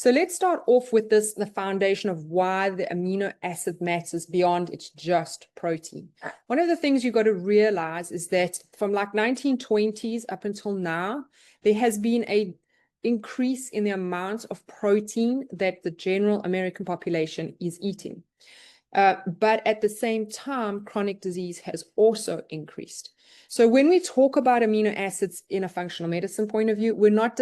So let's start off with this, the foundation of why the amino acid matters beyond it's just protein. One of the things you've got to realize is that from like 1920s up until now, there has been a increase in the amount of protein that the general American population is eating. But at the same time, chronic disease has also increased. So when we talk about amino acids in a functional medicine point of view, we're not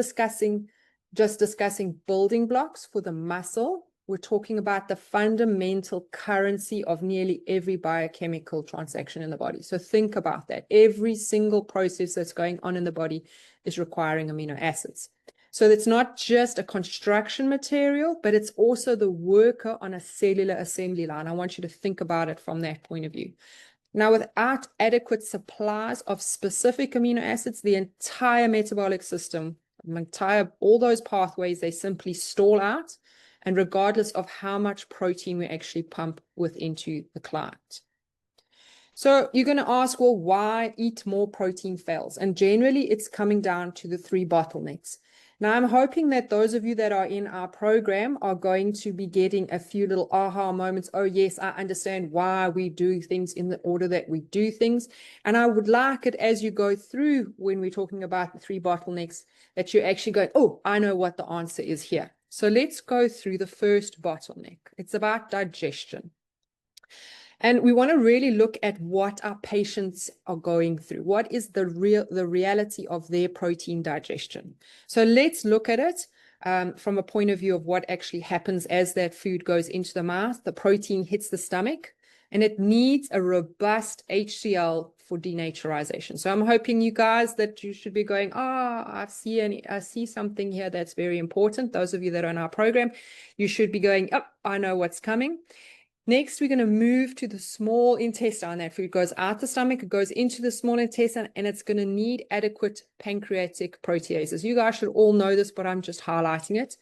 just discussing building blocks for the muscle. We're talking about the fundamental currency of nearly every biochemical transaction in the body. So think about that. Every single process that's going on in the body is requiring amino acids. So it's not just a construction material, but it's also the worker on a cellular assembly line. I want you to think about it from that point of view. Now, without adequate supplies of specific amino acids, the entire metabolic system, all those pathways, they simply stall out, and regardless of how much protein we actually pump into the client. So you're going to ask, well, why eat more protein fails? And generally, it's coming down to the 3 bottlenecks. Now, I'm hoping that those of you that are in our program are going to be getting a few little aha moments. Oh, yes, I understand why we do things in the order that we do things. And I would like it as you go through when we're talking about the 3 bottlenecks that you're actually going, oh, I know what the answer is here. So let's go through the first bottleneck. It's about digestion. And we want to really look at what our patients are going through. What is the reality of their protein digestion? So let's look at it from a point of view of what actually happens as that food goes into the mouth. The protein hits the stomach, and it needs a robust HCl for denaturization. So I'm hoping you guys that you should be going, I see something here that's very important. Those of you that are in our program, you should be going, oh, I know what's coming. Next, we're going to move to the small intestine. That food goes out the stomach, it goes into the small intestine, and it's going to need adequate pancreatic proteases. You guys should all know this, but I'm just highlighting it.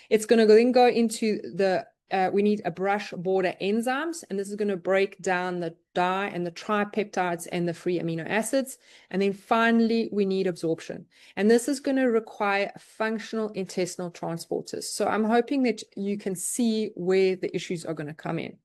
It's going to then go into the, we need a brush border enzymes, and this is going to break down the di and the tripeptides and the free amino acids. And then finally, we need absorption. And this is going to require functional intestinal transporters. So I'm hoping that you can see where the issues are going to come in.